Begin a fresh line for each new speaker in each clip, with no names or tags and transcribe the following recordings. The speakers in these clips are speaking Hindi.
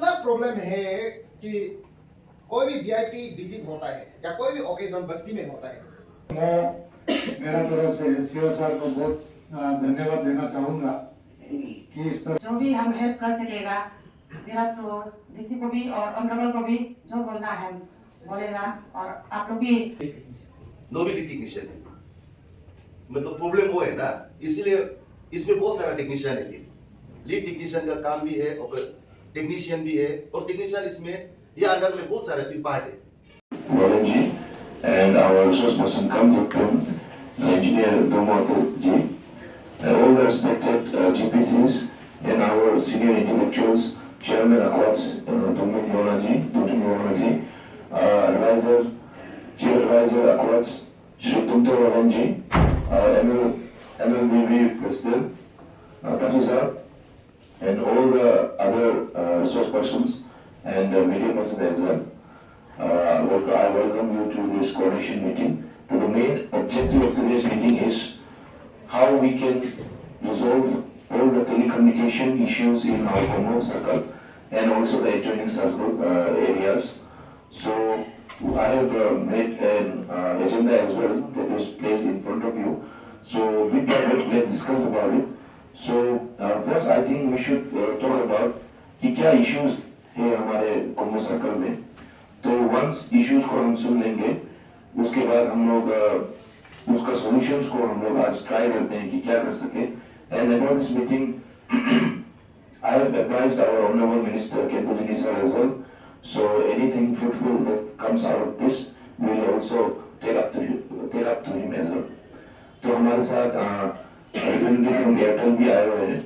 इतना प्रॉब्लम है कि कोई भी वीआईपी विजिट होता है या कोई भी ओकेजन बस्ती में होता है।
मैं मेरा तरफ से एसपीओ सर को बहुत धन्यवाद देना चाहूँगा कि इस तरह
जो भी हम हेल्प कर सकेगा, मेरा तो डीसी को भी और ऑनरेबल को भी जो बोलना है बोलेगा, और आप लोग भी
नोबिलिटी टेक्नीशियन है। मतलब प्रॉब्लम वो है ना, इसीलिए इसमें बहुत सारा टेक्नीशियन है। लीड टेक्नीशियन का काम भी है और टेक्नीशियन भी है, और टेक्नीशियन इसमें ये अंदर में बहुत सारे पार्ट है।
Ji and our resource person Kamjapam, engineer Domoto Ji, and all the respected GPCs and our senior intellectuals, Chairman Akwats, Tumit Yona Ji, advisor, Chief Advisor Akwats, Shri Tumta Walan Ji, MLBB President, Tasu Sir, and all the other resource persons and media persons as well. I welcome you to this coordination meeting. So the main objective of today's meeting is how we can resolve all the telecommunication issues in our Komo circle and also the adjoining circle areas. So I have made an agenda as well that is placed in front of you. So with that, let's discuss about it. So first I think we should talk about कि क्या issues है हमारे Komo circle में. तो वंस इश्यूज को हम सुन लेंगे, उसके बाद हम लोग उसका सॉल्यूशंस को हम लोग आज ट्राई करते हैं कि क्या कर सके। And about this meeting I have advised our honourable minister केतुजी sir as well, so anything fruitful that comes out of this we will also take up to him as well. तो हमारे साथ रिप्रेजेंटेटिव फ्रॉम एयरटेल भी आए हुए हैं,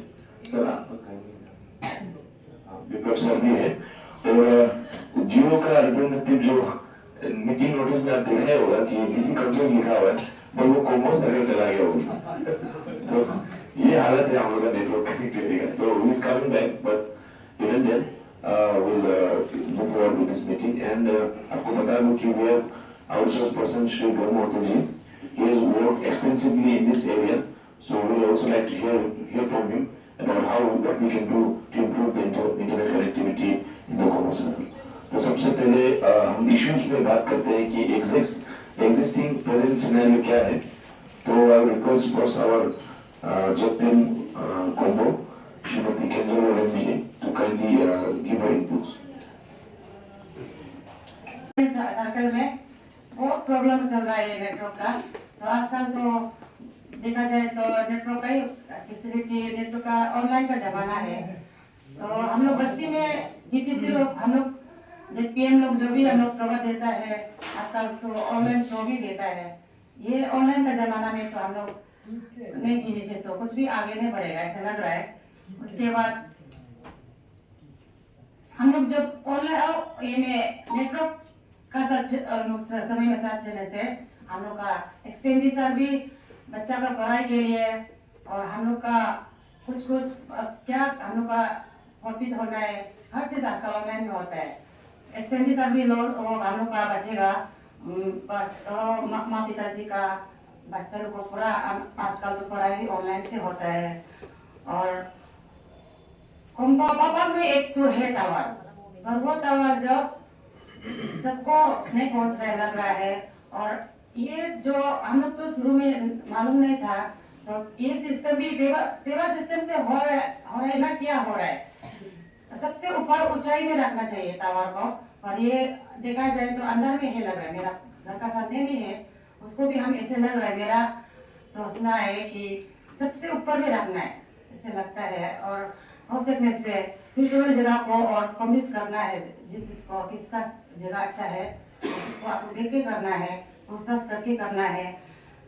सर विप्लव सर भी है, और जियो का रिप्रेजेंटेटिव जो मीटिंग नोटिस में आप देख रहे होगा कि किसी कंपनी लिखा हुआ है पर वो कोमो सर्कल चला गया होगा। तो ये हालत है हम लोग का नेटवर्क कनेक्टिविटी का। तो he is coming back, but even then will move forward with this meeting. And आपको बता दूं कि we have outsource person Shri Gaurmoto ji, he has worked extensively in this area, so we will also like to hear from him about how what we can do to improve the internet connectivity in the Komo circle. तो सबसे पहले हम इश्यूज पे बात करते हैं कि एग्जिस्टिंग प्रेजेंट सिनेरियो क्या है। तो I request for our Jatin Kombo Shrimati Kendra ji to kindly give her inputs.
Circle में बहुत प्रॉब्लम चल रहा है नेटवर्क का। तो आजकल तो देखा जाए तो नेटवर्क का ही फैसिलिटी, नेटवर्क का ऑनलाइन का जमाना है। तो हम लोग बस्ती में जीपीसी लोग, हम लोग पीएम लोग जो भी हम लोग कवर देता है आजकल तो ऑनलाइन शो भी देता है। ये ऑनलाइन का जमाना में तो हम लोग नहीं जीने से तो कुछ भी आगे नहीं बढ़ेगा ऐसा लग रहा है। उसके बाद हम लोग जब ऑनलाइन ये में नेटवर्क का समय में साथ चलने से हम लोग का एक्सपेंडिचर भी बच्चा का पढ़ाई के लिए और हम लोग का कुछ क्या हम लोग का कॉपी होना है, हर चीज आजकल ऑनलाइन में होता है। एक्सपेंडिचर भी लोड हम लोग का बचेगा, माँ पिताजी का बच्चा लोग को पूरा आजकल तो पढ़ाई भी ऑनलाइन से होता है। और कोम्बो पापा में एक तो है टावर, और वो टावर जो सबको नहीं पहुंच रहा लग रहा है। और ये जो हम लोग तो शुरू में मालूम नहीं था, तो ये सिस्टम भी पेवर सिस्टम से हो रहा है ना, क्या हो रहा है। सबसे ऊपर ऊंचाई में रखना चाहिए टावर को, और ये देखा जाए तो अंदर में है लग रहा है। मेरा घर का सामने भी है, उसको भी हम ऐसे लग रहा है, मेरा सोचना है कि सबसे ऊपर में रखना है ऐसे लगता है। और हो सकने से सूटेबल जगह को और कमिट करना है, जिसको किसका जगह अच्छा है उसको आपको देख के करना है, पूछताछ करके करना है।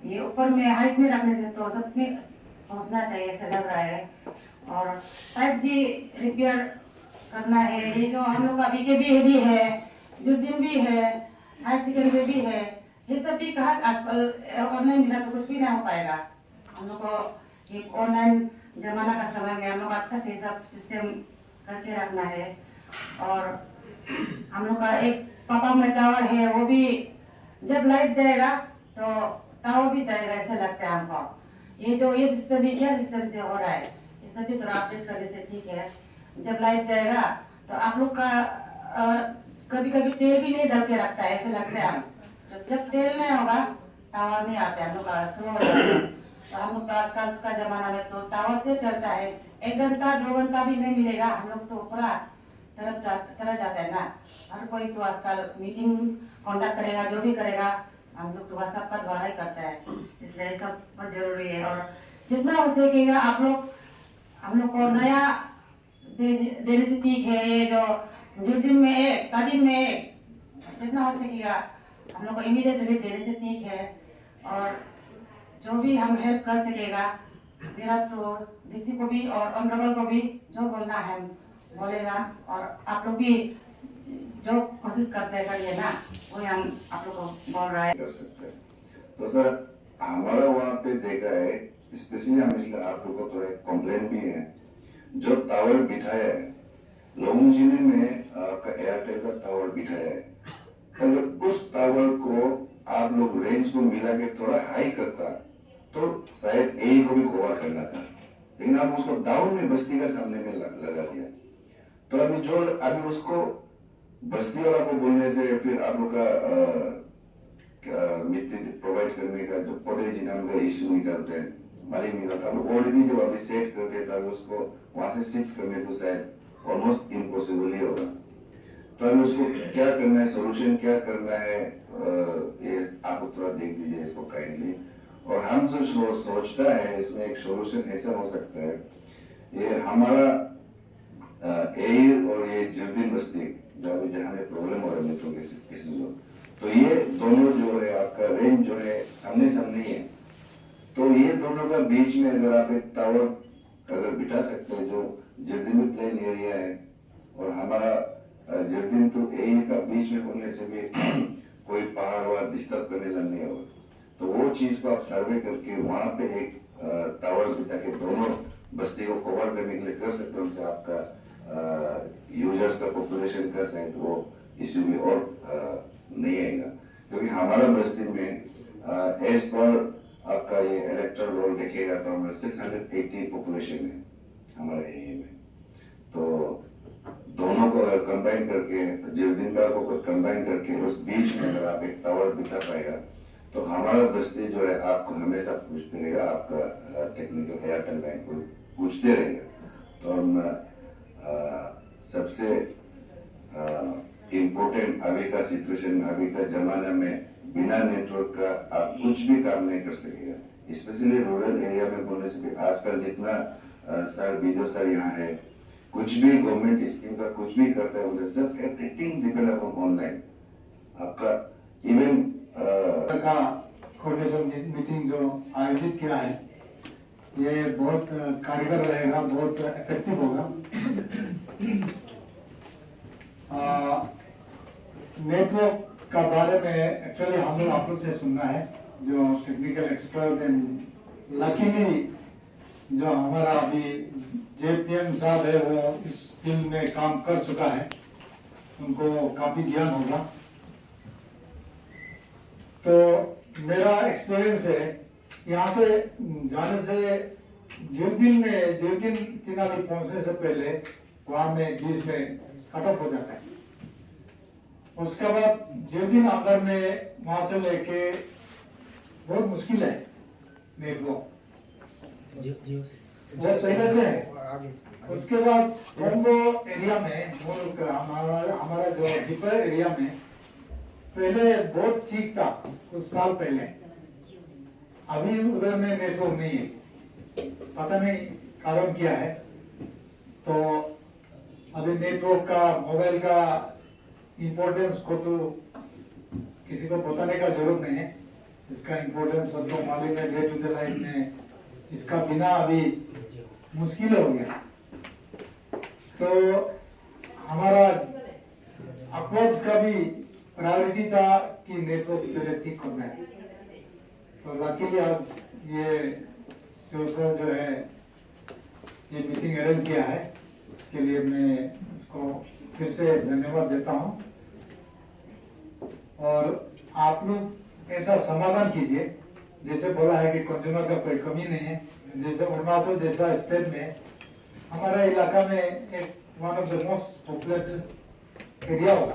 ये ऊपर में हाइट में रखने से तो सब में पहुंचना चाहिए ऐसा लग रहा है। और 5G रिपेयर करना है, ये जो हम लोग का बीकेबी भी है, जो दिन भी है, हायर सेकेंडरी भी है, ये सब भी कहा आजकल ऑनलाइन बिना तो कुछ भी ना हो पाएगा। हम लोग को ये ऑनलाइन जमाना का समय में हम लोग अच्छा से सब सिस्टम करके रखना है। और हम लोग का एक पापा में टावर है, वो भी जब लाइट जाएगा तो टावर भी जाएगा ऐसा लगता है हमको। ये जो ये सिस्टम भी क्या सिस्टम से हो रहा है, ये सभी तो अपडेट करने से ठीक है। जब लाइट जाएगा तो आप लोग का कभी कभी तेल भी नहीं डाल के रखता है, ऐसे लगता है जब तेल नहीं होगा टावर नहीं आते, हम लोग का स्लो हो जाता है। तो हम लोग का आजकल का जमाना में तो टावर से चलता है, 1 घंटा 2 घंटा भी नहीं मिलेगा, हम लोग तो पूरा तरफ जाता है ना। हर कोई तो आजकल मीटिंग कॉन्टेक्ट करेगा, जो भी करेगा हम लोग तो व्हाट्सएप का द्वारा ही करता है, इसलिए सब बहुत जरूरी है। और जितना हो सकेगा आप लोग हम लोग को नया देने से ठीक है, ये जो 2 दिन में एक 4 दिन में एक, जितना हो सकेगा हम लोग को इमीडिएट रिलीफ देने से ठीक है। और जो भी हम हेल्प कर सकेगा, मेरा तो डीसी को भी और ऑनरेबल को भी जो बोलना है बोलेगा, और आप लोग भी जो कोशिश करते हैं करिए ना, वही हम आप लोग को बोल रहा है।
कर सकते हैं। तो सर हमारा वहाँ पे देखा है, स्पेशली हम इसलिए आप लोगों को थोड़ा कंप्लेन भी है, जो टावर बिठाया है लोंगजिनी में आपका एयरटेल का टावर बिठाया है, अगर उस टावर को आप लोग रेंज को मिला के थोड़ा हाई करता तो शायद ए को भी कवर करना था, लेकिन आप उसको डाउन में बस्ती का सामने में लगा दिया। तो अभी उसको बस्ती वाला को बोलने से फिर आप लोग का मिट्टी प्रोवाइड करने का जो पौधे नाम का इश्यू निकालते हैं, मालिक निकालता है, ऑलरेडी जब अभी सेट करते हैं तब उसको वहां से शिफ्ट करने तो शायद ऑलमोस्ट इम्पॉसिबल ही होगा। तो अभी उसको क्या करना है, सोल्यूशन क्या करना है, ये आप थोड़ा देख लीजिए इसको काइंडली। और हम जो सोचता है इसमें एक सोल्यूशन ऐसा हो सकता है, ये हमारा एयर और ये जर्दिन बस्ती जहाँ में प्रॉब्लम हो रहा है तो किसी तो ये दोनों जो है आपका रेंज जो है सामने सामने ही है, तो ये दोनों का बीच में अगर आप एक टावर अगर बिठा सकते हैं जो जर्दिन में प्लेन एरिया है और हमारा जर्दिन तो एरिया का बीच में होने से भी कोई पहाड़ वहाड़ डिस्टर्ब करने लग नहीं होगा, तो वो चीज को आप सर्वे करके वहां पे एक टावर बिठा के दोनों बस्ती को कवर करने के लिए कर सकते हैं, उनसे आपका यूजर्स का पॉपुलेशन का शायद वो इश्यू में और नहीं आएगा। क्योंकि हमारा बस्ती में एज पर आपका ये इलेक्ट्रल रोल देखेगा तो हमारा 680 पॉपुलेशन है हमारे एरिया में, तो दोनों को अगर कंबाइन करके जर्दिन को कंबाइन करके उस बीच में अगर आप एक टावर बिठा पाएगा तो हमारा बस्ती जो है आपको हमेशा पूछते रहेगा, आपका टेक्निकल एयरटेल लाइन को पूछते रहेगा। तो हम सबसे इम्पोर्टेंट अभी का सिचुएशन, अभी का जमाना में बिना नेटवर्क का आप कुछ भी काम नहीं कर सकेगा, स्पेशली रूरल एरिया में बोलने से भी आजकल जितना सर बीजो सर यहाँ है, कुछ भी गवर्नमेंट स्कीम का कुछ भी करता है उधर सब एवरीथिंग डिपेंड अपॉन ऑनलाइन। आपका इवन
का कोऑर्डिनेशन मीटिंग जो आयोजित किया है ये बहुत कारगर रहेगा, बहुत इफेक्टिव होगा। नेटवर्क का बारे में एक्चुअली हम लोग आप लोग से सुनना है, जो टेक्निकल एक्सपर्ट एंड लकीली जो हमारा अभी जेपीएम साहब है वो इस फील्ड में काम कर चुका है, उनको काफी ज्ञान होगा। तो मेरा एक्सपीरियंस है यहाँ से जाने से जर्दिन तिनाली पहुंचने से पहले वहां में बीच में कटअप हो जाता है, उसके बाद जर्दिन अंदर में वहां से लेके बहुत मुश्किल है नेटवर्क, वो पहले से है। उसके बाद कोंगो एरिया में हमारा जो दीपर एरिया में पहले बहुत ठीक था, कुछ साल पहले, अभी उधर में नेटवर्क नहीं है, पता नहीं कारण क्या है। तो अभी नेटवर्क का मोबाइल का इम्पोर्टेंस को तो किसी को बताने का जरूरत नहीं है, इसका इम्पोर्टेंस सबको मालूम है डे टू डे लाइफ में, इसका बिना अभी मुश्किल हो गया। तो हमारा अप्रोच का भी प्रायोरिटी था कि नेटवर्क जो ठीक करना है। तो लकीली आज ये सर जो है ये मीटिंग अरेंज किया है, इसके लिए मैं उसको फिर से धन्यवाद देता हूँ। और आप लोग ऐसा समाधान कीजिए, जैसे बोला है कि कंज्यूमर का कोई कमी नहीं है, जैसे अरुणाचल जैसा स्टेट में हमारा इलाका में एक one of the most populated area होगा,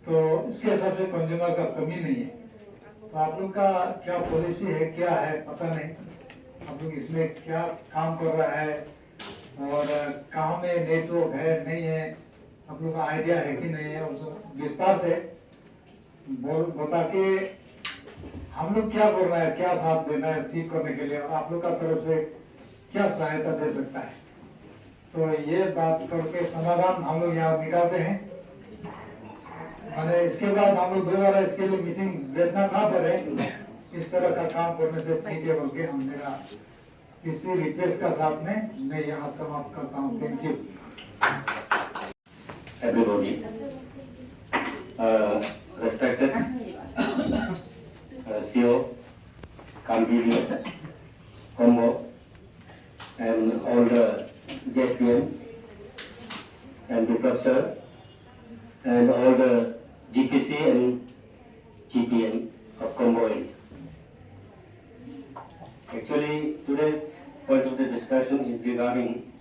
तो इसके हिसाब से कंज्यूमर का कमी नहीं है। तो आप लोग का क्या पॉलिसी है, क्या है पता नहीं, आप लोग इसमें क्या काम कर रहा है और कहाँ में नेटवर्क है नहीं है, आप लोग का आइडिया है कि नहीं है, उसको विस्तार से बता के हम लोग क्या कर रहा है, क्या साथ देना है ठीक करने के लिए, और आप लोग का तरफ से क्या सहायता दे सकता है। तो ये बात करके समाधान हम लोग यहाँ निकालते हैं। मैंने इसके बाद हम लोग दोबारा इसके लिए मीटिंग बैठना ना पड़े, इस तरह का काम करने से ठीक है बोल के हम मेरा इसी रिक्वेस्ट का साथ में मैं यहाँ समाप्त करता हूँ। Thank you
everybody. Respected CEO, Cambodia, Combo, and all the JPMs and the professor and all the GPC and GPM of Combo area. Actually, today's point of the discussion is regarding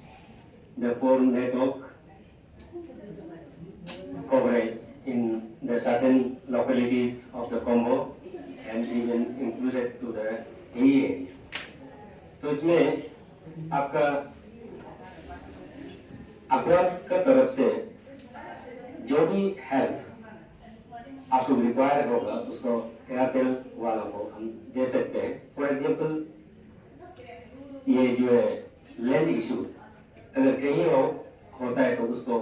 the poor network coverage in the certain localities of the Combo and even included to the AE area. तो इसमें आपका अक्वास का तरफ से जो भी हेल्प आपको रिक्वायर होगा उसको एयरटेल वालों को हम दे सकते हैं। फॉर एग्जाम्पल ये जो है लैंड इशू अगर कहीं होता है तो उसको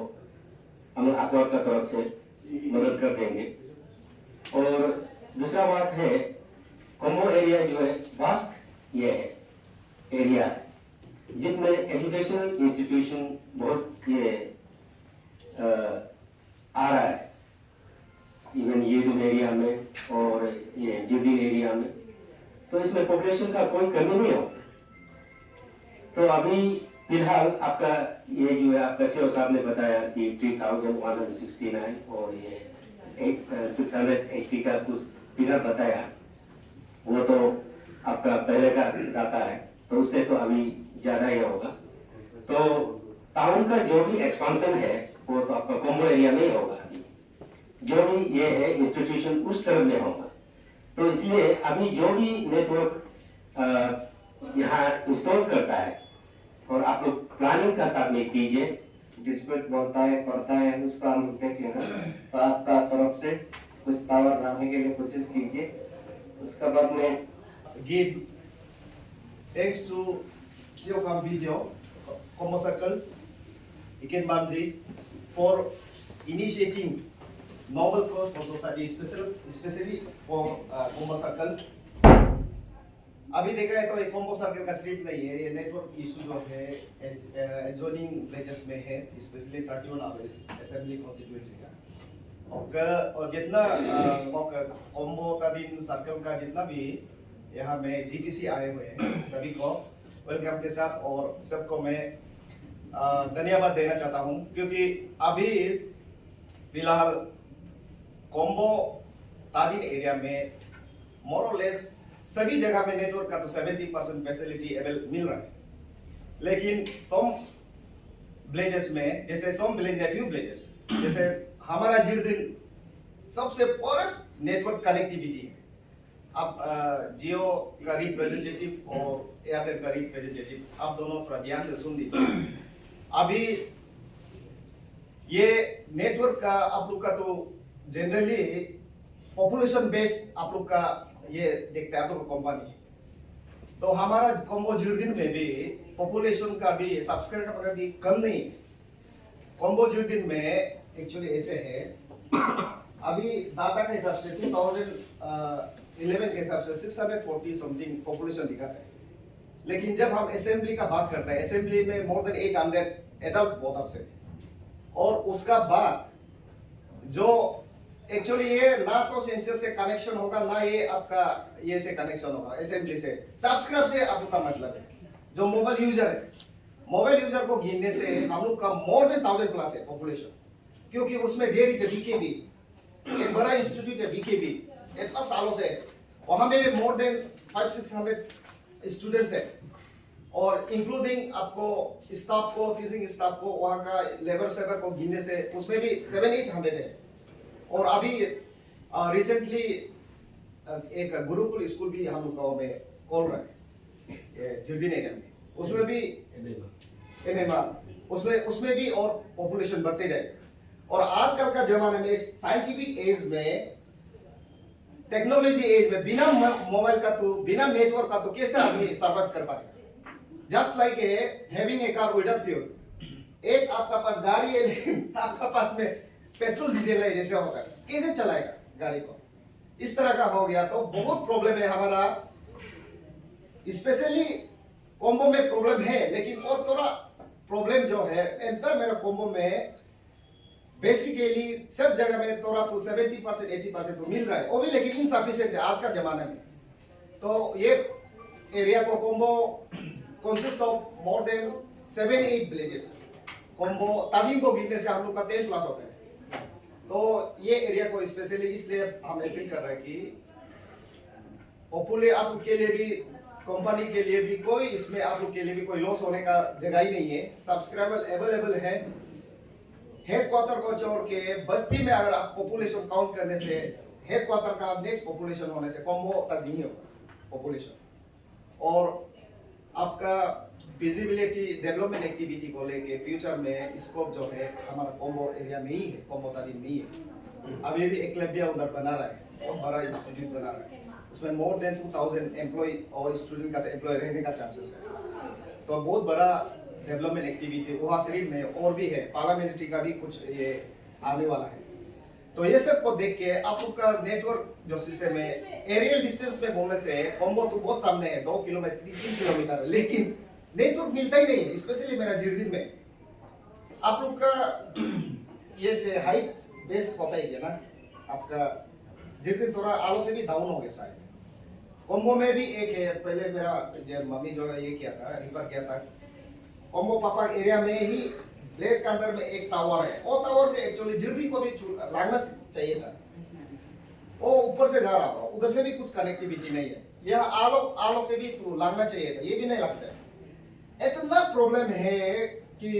हम अखबार का तरफ से मदद कर देंगे। और दूसरा बात है कॉम्बो एरिया जो है वास्ट ये है एरिया जिसमें एजुकेशनल इंस्टीट्यूशन बहुत ये आ रहा है, इवन येदुम एरिया में और ये जुडी एरिया में, तो इसमें पॉपुलेशन का कोई कमी नहीं हो। तो अभी फिलहाल आपका ये जो है आपका शेर साहब ने बताया कि 3169 और ये 680 का कुछ फिगर बताया, वो तो आपका पहले का डाटा है, तो उससे तो अभी ज्यादा ही होगा। तो टाउन का जो भी एक्सपांशन है वो तो आपका कॉम्बो एरिया में ही होगा। अभी जो भी ये है इंस्टीट्यूशन उस तरफ में होगा। तो इसलिए अभी जो भी नेटवर्क यहाँ इंस्टॉल करता है और आप लोग प्लानिंग का साथ में कीजिए, डिस्प्यूट बोलता है पड़ता है उसका हम देख लेना। तो आपका तरफ से कुछ टावर लाने के लिए कोशिश कीजिए। उसका बाद में
give thanks to CEO Cambodia, Combo Circle, Iken Bamji for initiating novel cause for society, especially for Combo Circle. अभी देखा है तो एक कॉम्बो सर्कल का सिर्फ नहीं है, ये नेटवर्क इशू जो है एडजॉइनिंग विलेजेस में है, स्पेशली 31 असेंबली कॉन्स्टिट्यूएंसी का। और जितना कॉम्बो का दिन सर्कल का जितना भी यहाँ में जीटीसी आए हुए हैं सभी को वेलकम के साथ और सबको मैं धन्यवाद देना चाहता हूँ, क्योंकि अभी फिलहाल कॉम्बो तादिन एरिया में मोर और लेस सभी जगह में नेटवर्क का तो 70% फैसिलिटी मिल रहा है, लेकिन सम विलेजेस में जैसे सम विलेज फ्यू विलेजेस जैसे हमारा जिरदिन सबसे पोरेस्ट नेटवर्क कनेक्टिविटी है। अब जियो का रिप्रेजेंटेटिव और एयरटेल का रिप्रेजेंटेटिव आप दोनों थोड़ा ध्यान से सुन लीजिए। अभी ये नेटवर्क का आप लोग का तो जनरली पॉपुलेशन बेस्ड आप लोग का ये देखते हैं आप लोग कंपनी, तो हमारा कॉम्बो जुर्दिन में भी पॉपुलेशन का भी सब्सक्राइबर का भी कम नहीं है। कॉम्बो जुर्दिन में एक्चुअली ऐसे है, अभी डाटा के हिसाब से 2011 के हिसाब से 640 समथिंग पॉपुलेशन दिखाता है, लेकिन जब हम असेंबली का बात करते हैं असेंबली में मोर देन 800 एडल्ट वोटर्स है। और उसका बाद जो एक्चुअली ये ना तो सेंसस से कनेक्शन होगा ना ये आपका ये से कनेक्शन होगा असेंबली से, सब्सक्राइब से आपका मतलब है जो मोबाइल यूजर है, मोबाइल यूजर को गिनने से हम लोग का मोर देन 1000 प्लस है पॉपुलेशन, क्योंकि उसमें देर इज बीकेबी एक बड़ा इंस्टीट्यूट है बीकेबी इतना सालों से, वहां में भी मोर देन 500-600 स्टूडेंट्स है। और इंक्लूडिंग आपको स्टाफ को, टीचिंग स्टाफ को, वहाँ का लेबर सेवर को गिनने से उसमें भी 700-800 है। और अभी रिसेंटली एक गुरुकुल स्कूल भी हम गाँव में खोल रहे हैं जिर्दीनगर में, उसमें भी MMR, उसमें भी और पॉपुलेशन बढ़ते जाए। और आजकल का जमाने में साइंटिफिक एज में, टेक्नोलॉजी एज में, बिना मोबाइल का तो, बिना नेटवर्क का तो कैसे आदमी सर्वाइव कर पाएगा? Just like having a car without fuel. एक आपका पास गाड़ी है लेकिन आपका पास में पेट्रोल डीजल है जैसे होता है, कैसे चलाएगा गाड़ी को? इस तरह का हो गया तो बहुत प्रॉब्लम है हमारा। स्पेशली कॉम्बो में प्रॉब्लम है, लेकिन और थोड़ा प्रॉब्लम जो है एंटर मेरा कॉम्बो में बेसिकली सब जगह में थोड़ा तो 70% 80% तो मिल रहा है, वो भी लेकिन इनसफिशिएंट है आज का जमाने में। तो ये एरिया को Kombo consist of more than 7-8 villages. Kombo तादीम को गिनने से हम लोग का 10+ होता है। तो ये एरिया को स्पेशली इसलिए हम अपील कर रहे हैं कि पॉपुलर आप लोग के लिए भी, कंपनी के लिए भी, कोई इसमें आप लोग के लिए भी कोई लॉस होने का जगह ही नहीं है। सब्सक्राइबर अवेलेबल है। हेडक्वार्टर को छोड़ के बस्ती में अगर आप पॉपुलेशन काउंट करने से हेडक्वार्टर का नेक्स्ट पॉपुलेशन होने से कॉम्बो तक नहीं होगा पॉपुलेशन। और आपका विजिबिलिटी डेवलपमेंट एक्टिविटी को लेके फ्यूचर में स्कोप जो है हमारा कॉम्बो एरिया में ही है, कॉम्बो तालीम में ही है। अभी भी एकलव्य उधर बना रहा है, बहुत बड़ा इंस्टीट्यूट बना रहा है, उसमें मोर देन 2000 एम्प्लॉय और स्टूडेंट का एम्प्लॉय रहने का चांसेस है। तो बहुत बड़ा डेवलपमेंट एक्टिविटी वहाँ शरीफ में और भी है, पार्लियामेंट्री का भी कुछ ये आने वाला है। तो ये सब को देख के आप लोग का नेटवर्क जो सिस्टम है, एरियल डिस्टेंस में बोलने से कॉम्बो तो बहुत सामने है, 2 किलोमीटर 3 किलोमीटर है, लेकिन नेटवर्क मिलता ही नहीं है। स्पेशली मेरा जिर्दीन में आप लोग का ये से हाइट बेस पता ही है ना, आपका जिर्दीन थोड़ा आलो से भी डाउन हो गया शायद। कॉम्बो में भी एक है, पहले मेरा मम्मी जो है ये किया था, रिफर किया था, कॉम्बो पापा एरिया में ही प्लेस के अंदर में एक टावर है। वो टावर से एक्चुअली जिर्दीन को भी लागना चाहिए था, वो ऊपर से जा रहा था, उधर से भी कुछ कनेक्टिविटी नहीं है। यह आलो से भी तो लागना चाहिए था, ये भी नहीं लगता है। इतना प्रॉब्लम है कि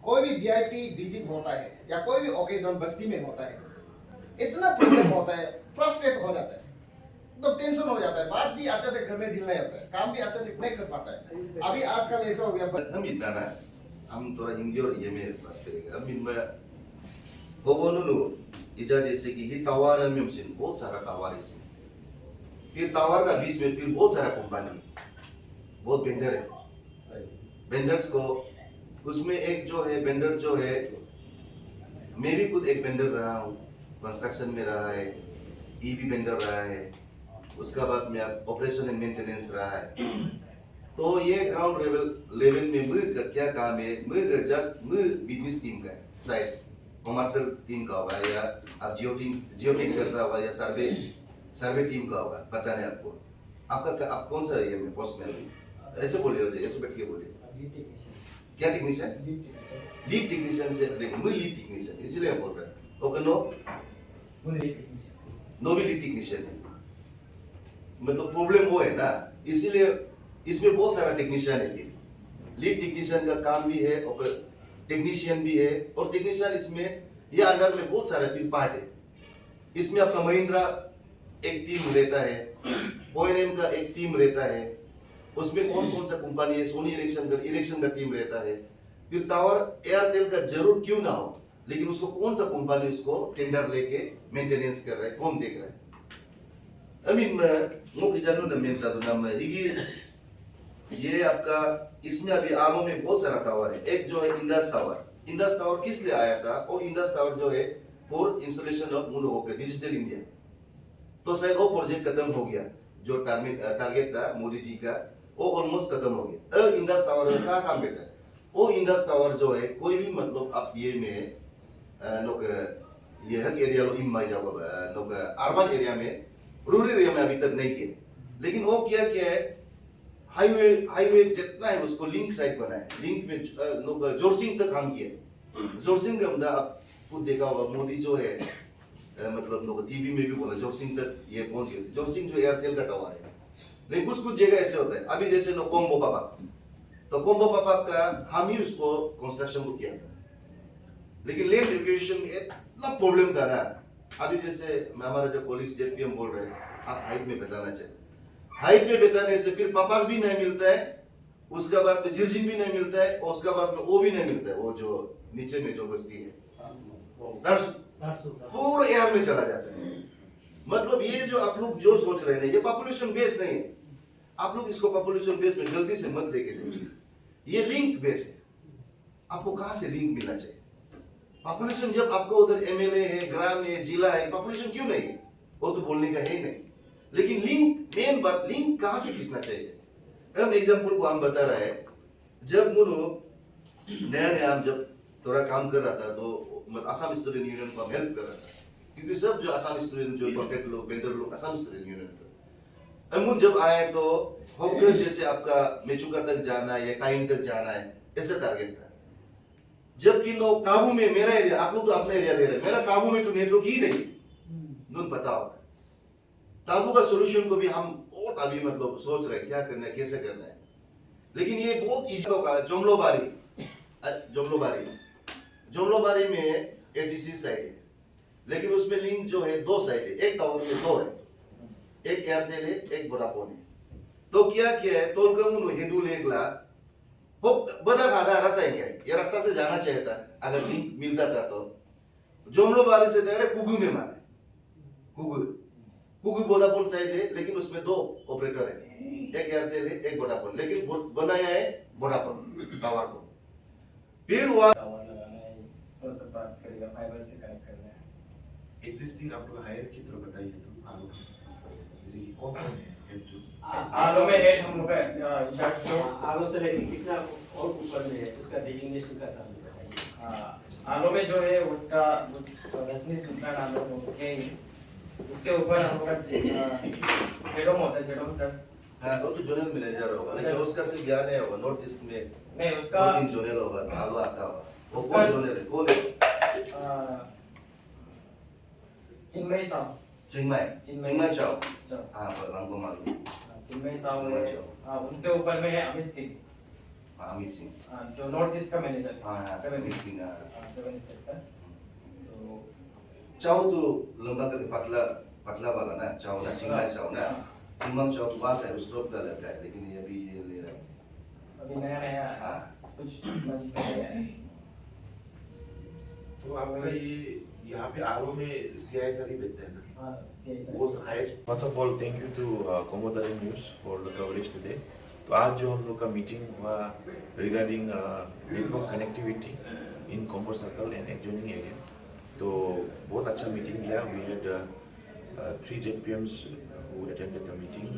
कोई भी VIP विजिट होता है या कोई भी ओकेजन बस्ती में होता है, इतना प्रॉब्लम होता है, फ्रस्ट्रेट हो जाता है, तो टेंशन हो जाता है, बात भी अच्छे से करने दिल नहीं आता है, काम भी अच्छे से नहीं कर पाता है। अभी आजकल ऐसा हो गया।
हम इतना ना, हम थोड़ा हिंदी और ये में बात करेंगे। अब इनमें होबोनुनु इजा जैसे कि ही टावर में हमसे बहुत सारा टावर है इसमें, फिर टावर का बीच में फिर बहुत सारा कंपनी, बहुत वेंडर है। वेंडर्स को उसमें एक जो है वेंडर जो है, मैं भी खुद एक वेंडर रहा हूँ, कंस्ट्रक्शन में रहा है, EV वेंडर रहा है, उसका बाद में ऑपरेशन एंड मेंटेनेंस रहा है। तो ये ग्राउंड लेवल में मुझे क्या काम है, मुझे जस्ट बिजनेस टीम का है, शायद कमर्शियल टीम का होगा या आप जियोटेक करता होगा या सर्वे टीम का होगा, पता नहीं आपको। आपका आप कौन सा ये पोस्ट में ऐसे बोलिए, ऐसे बैठ के बोलिए, क्या टेक्नीशियन? लीड टेक्नीशियन से देखो, मुझे लीड टेक्नीशियन इसीलिए बोल रहे हैं। ओके, नो भी लीड टेक्नीशियन है, मतलब प्रॉब्लम वो है ना, इसीलिए इसमें बहुत सारा टेक्नीशियन है। लीड टेक्नीशियन का काम भी है और टेक्नीशियन भी है, और टेक्नीशियन इसमें ये अंदर में बहुत सारा फिर पार्ट है। इसमें आपका महिंद्रा एक टीम रहता है, ONM का एक टीम रहता है, उसमें कौन कौन सा कंपनी है, सोनी इलेक्शन का टीम रहता है, फिर टावर एयरटेल का जरूर क्यों ना हो, लेकिन उसको कौन सा कंपनी उसको टेंडर लेके मेंटेनेंस कर रहा है, कौन देख रहा है। ये आपका इसमें अभी आमो में बहुत सारा टावर है। एक जो है इंडस टावर किस लिए आया था, वो इंडस टावर जो है for installation of digital India. तो शायद वो प्रोजेक्ट खत्म हो गया, जो टारगेट था मोदी जी का, वो ऑलमोस्ट खत्म हो गया। इंडस टावर में क्या काम करता है, वो इंडस टावर जो है कोई भी मतलब आप ये में लोग ये हक एरिया लो इम्माई जाओ लोग अर्बन एरिया में, रूरल एरिया में अभी तक नहीं किए, लेकिन वो क्या है, हाईवे जितना है उसको लिंक साइड बनाए, लिंक में लोग जोरसिंग तक काम किए। जोरसिंग का मतलब आप खुद देखा होगा, मोदी जो है मतलब लोग टीवी में भी बोला जोरसिंग तक ये पहुंच गए। जोरसिंग जो एयरटेल का टावर है, लेकिन कुछ कुछ जगह ऐसे होता है। अभी जैसे लो कोम्बो पापा, तो कोम्बो पापा का हम ही उसको कंस्ट्रक्शन को किया था, लेकिन लैंड एक्विजिशन में इतना प्रॉब्लम था ना। अभी जैसे हमारा जो कोलिग्स जेपीएम बोल रहे हैं, आप हाइट में बताना चाहिए, हाइट में बताने से फिर पापा भी नहीं मिलता है, उसका बाद में जिर्जिन भी नहीं मिलता है, और उसका बाद में वो भी नहीं मिलता है, वो जो नीचे में जो बस्ती है पूरा एयर में चला जाता है। मतलब ये जो आप लोग जो सोच रहे हैं ये पॉपुलेशन बेस नहीं है, आप लोग इसको पॉपुलेशन बेस में गलती से मत लेके जाइए, ये लिंक बेस है। आपको कहां से लिंक मिलना चाहिए? पॉपुलेशन जब आपको उधर एमएलए है, ग्राम है, जिला है, पॉपुलेशन क्यों नहीं है? वो तो बोलने का है ही नहीं, लेकिन लिंक, मेन बात लिंक कहां से खींचना चाहिए। हम एग्जाम्पल को हम बता रहे हैं, जब मुनो नया नया हम जब थोड़ा काम कर रहा था तो आसाम स्टूडेंट यूनियन को हम हेल्प कर रहा था, क्योंकि सब जो आसाम स्टूडेंट जो कॉन्टेक्ट लोग, वेंडर लोग आसाम स्टूडेंट यूनियन थे। हम जब आए तो होकर जैसे आपका मेचुका तक जाना है या काइंग तक जाना है, ऐसा टारगेट था। जबकि नो काबू में मेरा एरिया, आप लोग तो अपना एरिया ले रहे हैं, मेरा काबू में तो नेटवर्क ही नहीं, नून पता होगा। काबू का सोल्यूशन को भी हम बहुत अभी मतलब सोच रहे हैं क्या करना है, कैसे करना है, लेकिन ये बहुत इजी होगा। जोमलोबारी में एटीसी साइड है, लेकिन उसमें लिंक जो है दो साइड है, एक टावर में दो है, एक एयरटेल है, एक वोडाफोन है। तो क्या किया है, तोलकम हेदू लेगला हो बड़ा खादा रास्ता है क्या, ये रास्ता से जाना चाहिए था अगर लिंक मिलता था। तो जोमलोबारी से डायरेक्ट कुगू में मारे, कुगू वोडाफोन साइड है, लेकिन उसमें दो ऑपरेटर है, एक एयरटेल है, एक वोडाफोन, लेकिन बनाया है वोडाफोन टावर को। फिर वहां
टावर लगाना है और सब बात करेगा, फाइबर से कनेक्ट करना है।
एग्जिस्टिंग आप लोग हायर की तरफ बताइए तो आलो जैसे कि कौन है जो
आलो में रेट हम लोग का आलो से लेके कितना और ऊपर में है उसका डेजिग्नेशन का साथ बताइए। आलो में जो है उसका रेसिडेंस इंसान आलो में उसके ऊपर हम लोग का जेडोम होता है, जेडोम सर।
हाँ, वो तो जोनल मैनेजर होगा, लेकिन उसका सिर्फ ज्ञान नहीं होगा। नॉर्थ ईस्ट में
नहीं उसका
2-3 जोनल होगा, आलो आता होगा। वो कौन जोनल है, कौन है?
चिन्मय साहब,
चिंगमाई चाओ। हाँ, हमको मालूम।
चिन्मय साहब है, उनसे ऊपर में है अमित सिंह,
अमित सिंह
जो नॉर्थ ईस्ट का मैनेजर है।
हाँ, अमित सिंह।
7 स्टेट का। तो
चाओ तो लंबा करके पतला वाला ना, चाओ ना, चिंगमाई चाओ ना, चिंगमाई चाओ तो बात है, उस रोक का लड़का है, लेकिन ये अभी ये ले रहा है।
अभी नया
हाँ।
कुछ मंथ है।
तो आपका ये यहाँ पे आलो में सीआईएसआर ही बेचते हैं ना,
हाँ,
वो highest. First of all thank you to Komodari news for the coverage today. तो आज जो हम लोग का मीटिंग हुआ regarding network connectivity in Kombo circle and adjoining area, तो बहुत अच्छा मीटिंग गया। We had 3 JPMs who attended the meeting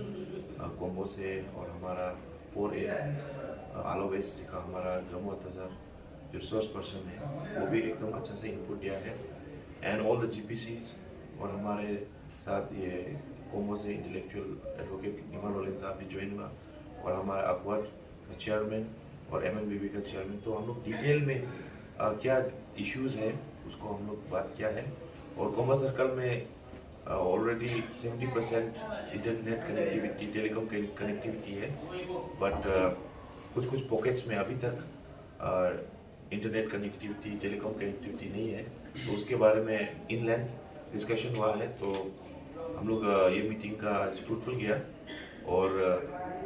Kombo से, और हमारा 4A आलो वेस्ट का हमारा गमो तजर जो रिसोर्स पर्सन है वो भी एकदम अच्छा से इनपुट दिया है, एंड ऑल द GPCs, और हमारे साथ ये कोम्बो से इंटेलेक्चुअल एडवोकेट निमल रोलिन साहब भी ज्वाइन हुआ, और हमारा अकवर्ड का चेयरमैन और MNBB का चेयरमैन। तो हम लोग डिटेल में क्या इश्यूज है उसको हम लोग बात किया है, और कोम्बो सर्कल में already 70% internet connectivity, telecom connectivity है, बट कुछ पॉकेट्स में अभी तक इंटरनेट कनेक्टिविटी, टेलीकॉम कनेक्टिविटी नहीं है। तो उसके बारे में इन लेंथ डिस्कशन हुआ है। तो हम लोग ये मीटिंग का आज फ्रूटफुल गया, और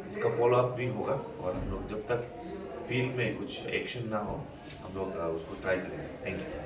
इसका फॉलोअप भी होगा, और हम लोग जब तक फील्ड में कुछ एक्शन ना हो हम लोग उसको ट्राई करेंगे। Thank you.